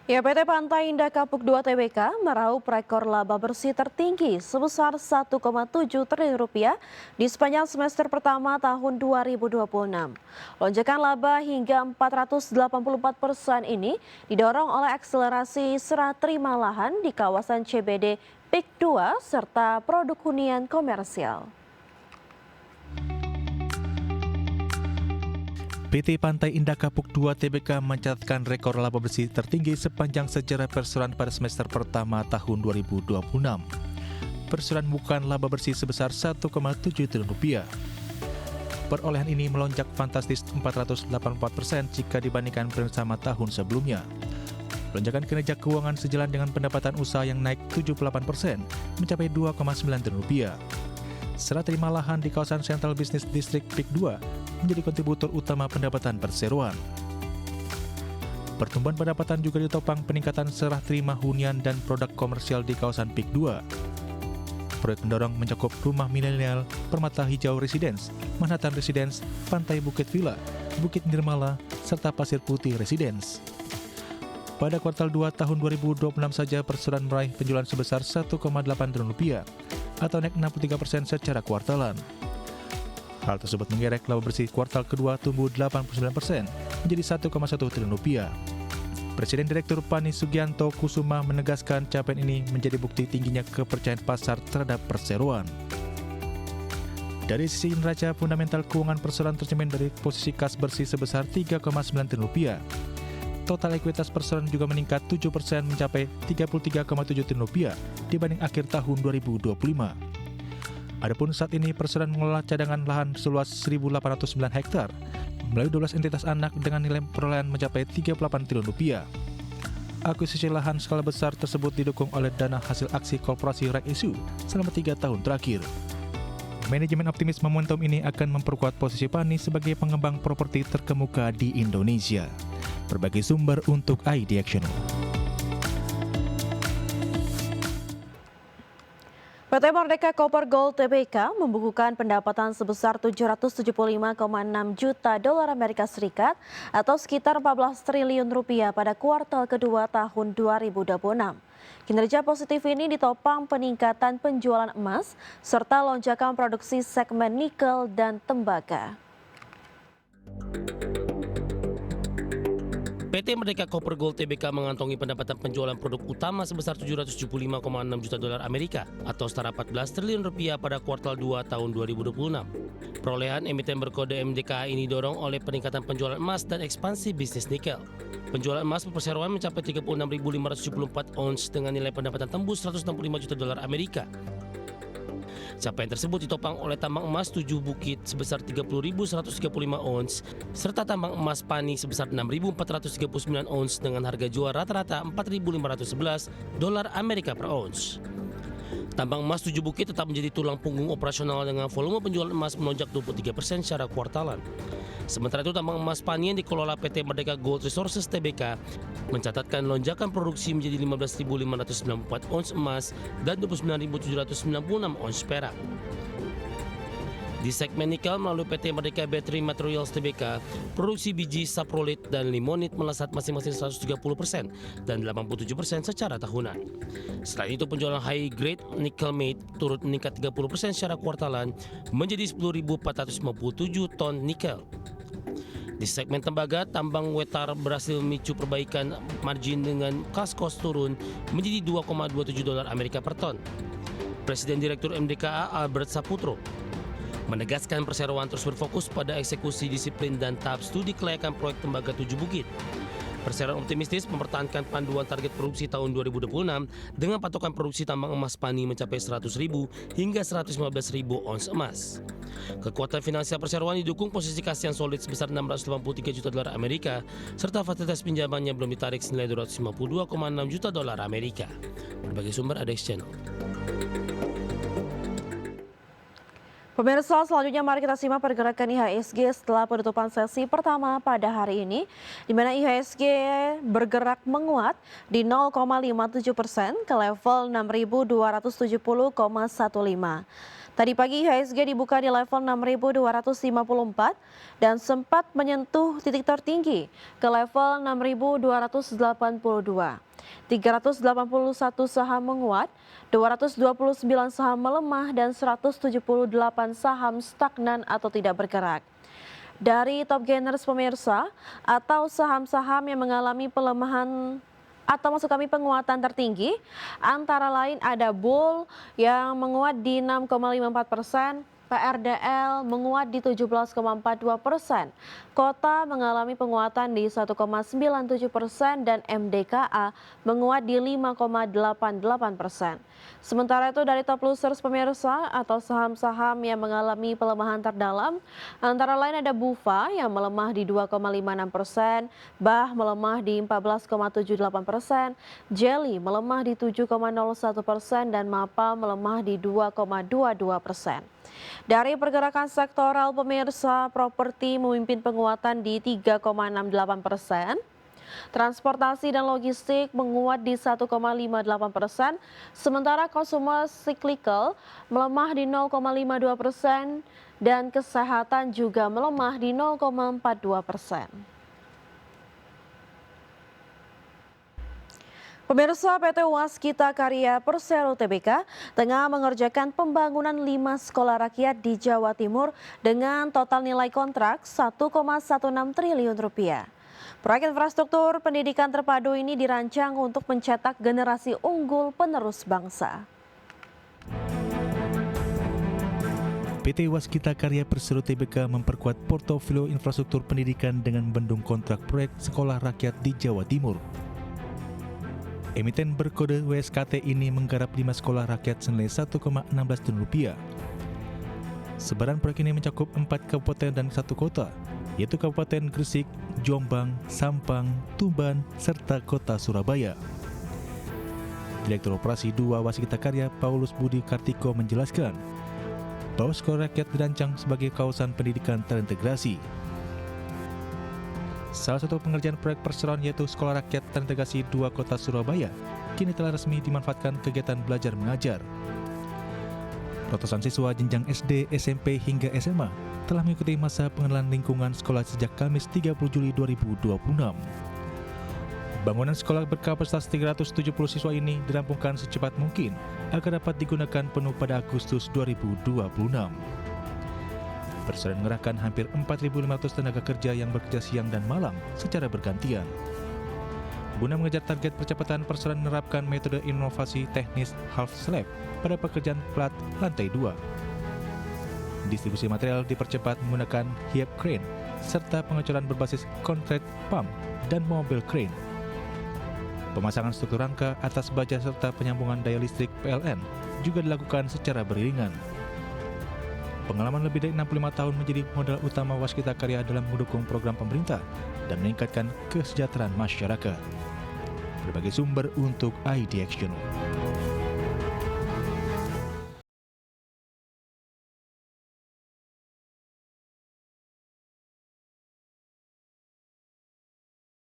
Ya, PT Pantai Indah Kapuk 2 Tbk meraup rekor laba bersih tertinggi sebesar 1,7 triliun rupiah di sepanjang semester pertama tahun 2026. Lonjakan laba hingga 484% ini didorong oleh akselerasi serah terima lahan di kawasan CBD PIK 2 serta produk hunian komersial. PT Pantai Indah Kapuk 2 Tbk mencatatkan rekor laba bersih tertinggi sepanjang sejarah perseroan pada semester pertama tahun 2026. Perseroan bukan laba bersih sebesar 1,7 triliun rupiah. Perolehan ini melonjak fantastis 484% jika dibandingkan bersama tahun sebelumnya. Lonjakan kinerja keuangan sejalan dengan pendapatan usaha yang naik 78% mencapai 2,9 triliun rupiah. Serah terima lahan di kawasan Central Business District PIK 2 menjadi kontributor utama pendapatan perseroan. Pertumbuhan pendapatan juga ditopang peningkatan serah terima hunian dan produk komersial di kawasan PIK 2. Proyek pendorong mencakup rumah milenial, Permata Hijau Residence, Manhattan Residence, Pantai Bukit Villa, Bukit Nirmala, serta Pasir Putih Residence. Pada kuartal 2 tahun 2026 saja perseroan meraih penjualan sebesar 1,8 triliun rupiah atau naik 63% secara kuartalan. Hal tersebut menggerek laba bersih kuartal kedua tumbuh 89% menjadi 1,1 triliun rupiah. Presiden Direktur PANI Sugianto Kusuma menegaskan capaian ini menjadi bukti tingginya kepercayaan pasar terhadap perseroan. Dari sisi neraca fundamental keuangan perseroan tercermin dari posisi kas bersih sebesar 3,9 triliun rupiah. Total ekuitas perseroan juga meningkat 7% mencapai 33,7 triliun rupiah dibanding akhir tahun 2025. Adapun saat ini perseroan mengelola cadangan lahan seluas 1.809 hektar melalui 12 entitas anak dengan nilai perolehan mencapai 38 triliun rupiah. Akuisisi lahan skala besar tersebut didukung oleh dana hasil aksi korporasi right issue selama 3 tahun terakhir. Manajemen optimis momentum ini akan memperkuat posisi PANI sebagai pengembang properti terkemuka di Indonesia. Berbagai sumber untuk ID Action. PT Merdeka Copper Gold Tbk membukukan pendapatan sebesar 775,6 juta dolar Amerika Serikat atau sekitar 14 triliun rupiah pada kuartal kedua tahun 2026. Kinerja positif ini ditopang peningkatan penjualan emas serta lonjakan produksi segmen nikel dan tembaga. PT Merdeka Copper Gold Tbk mengantongi pendapatan penjualan produk utama sebesar 775,6 juta dolar Amerika atau setara 14 triliun rupiah pada kuartal 2 tahun 2026. Perolehan emiten berkode MDK ini didorong oleh peningkatan penjualan emas dan ekspansi bisnis nikel. Penjualan emas perseroan mencapai 36.574 ons dengan nilai pendapatan tembus 165 juta dolar Amerika. Capaian tersebut ditopang oleh tambang emas 7 Bukit sebesar 30.135 ons, serta tambang emas PANI sebesar 6.439 ons dengan harga jual rata-rata 4.511 dolar Amerika per ons. Tambang emas 7 Bukit tetap menjadi tulang punggung operasional dengan volume penjualan emas melonjak 23% secara kuartalan. Sementara itu tambang emas PANI yang dikelola PT Merdeka Gold Resources Tbk mencatatkan lonjakan produksi menjadi 15.594 ons emas dan 29.796 ons perak. Di segmen nikel melalui PT Merdeka Battery Materials Tbk, produksi biji saprolit dan limonit melesat masing-masing 130% dan 87% secara tahunan. Selain itu penjualan high grade nickel matte turut meningkat 30% secara kuartalan menjadi 10.457 ton nikel. Di segmen tembaga, tambang Wetar berhasil memicu perbaikan margin dengan cash cost turun menjadi 2,27 dolar Amerika per ton. Presiden Direktur MDKA Albert Saputro menegaskan perseroan terus berfokus pada eksekusi disiplin dan tahap studi kelayakan proyek tembaga 7 Bukit. Perseroan optimistis mempertahankan panduan target produksi tahun 2026 dengan patokan produksi tambang emas PANI mencapai 100.000 hingga 115.000 ons emas. Kekuatan finansial perseroan didukung posisi kas yang solid sebesar 683 juta dolar Amerika serta fasilitas pinjamannya belum ditarik senilai 252,6 juta dolar Amerika. Berbagai sumber ada Channel. Pemirsa, selanjutnya mari kita simak pergerakan IHSG setelah penutupan sesi pertama pada hari ini, di mana IHSG bergerak menguat di 0,57% ke level 6.270,15. Tadi pagi IHSG dibuka di level 6.254 dan sempat menyentuh titik tertinggi ke level 6.282. 381 saham menguat, 229 saham melemah dan 178 saham stagnan atau tidak bergerak. Dari top gainers pemirsa atau saham-saham yang mengalami pelemahan atau maksud kami penguatan tertinggi, antara lain ada Bull yang menguat di 6,54%, PRDL menguat di 17,42%, Kota mengalami penguatan di 1,97% dan MDKA menguat di 5,88%. Sementara itu dari top losers pemirsa atau saham-saham yang mengalami pelemahan terdalam, antara lain ada Bufa yang melemah di 2,56%, Bah melemah di 14,78%, Jelly melemah di 7,01% dan Mapa melemah di 2,22%. Dari pergerakan sektoral pemirsa, properti memimpin penguatan di 3,68%. Transportasi dan logistik menguat di 1,58%, sementara consumer cyclical melemah di 0,52% dan kesehatan juga melemah di 0,42%. Pemirsa, PT Waskita Karya Persero Tbk tengah mengerjakan pembangunan 5 sekolah rakyat di Jawa Timur dengan total nilai kontrak 1,16 triliun rupiah. Proyek infrastruktur pendidikan terpadu ini dirancang untuk mencetak generasi unggul penerus bangsa. PT Waskita Karya Persero Tbk memperkuat portofolio infrastruktur pendidikan dengan membendung kontrak proyek sekolah rakyat di Jawa Timur. Emiten berkode WSKT ini menggarap 5 sekolah rakyat senilai 1,16 triliun rupiah. Sebaran proyek ini mencakup 4 kabupaten dan 1 kota, yaitu Kabupaten Gresik, Jombang, Sampang, Tuban, serta Kota Surabaya. Direktur Operasi 2 Waskita Karya Paulus Budi Kartiko menjelaskan bahwa sekolah rakyat dirancang sebagai kawasan pendidikan terintegrasi. Salah satu pengerjaan proyek perseroan yaitu Sekolah Rakyat Terintegrasi 2 Kota Surabaya kini telah resmi dimanfaatkan kegiatan belajar mengajar. Ratusan siswa jenjang SD, SMP hingga SMA telah mengikuti masa pengenalan lingkungan sekolah sejak Kamis 30 Juli 2026. Bangunan sekolah berkapasitas 370 siswa ini dirampungkan secepat mungkin agar dapat digunakan penuh pada Agustus 2026. Persero mengerahkan hampir 4.500 tenaga kerja yang bekerja siang dan malam secara bergantian. Guna mengejar target percepatan, Persero menerapkan metode inovasi teknis half slab pada pekerjaan plat lantai 2. Distribusi material dipercepat menggunakan hiap crane serta pengecoran berbasis concrete pump dan mobile crane. Pemasangan struktur rangka atas baja serta penyambungan daya listrik PLN juga dilakukan secara beriringan. Pengalaman lebih dari 65 tahun menjadi modal utama Waskita Karya dalam mendukung program pemerintah dan meningkatkan kesejahteraan masyarakat. Berbagai sumber untuk ID Action.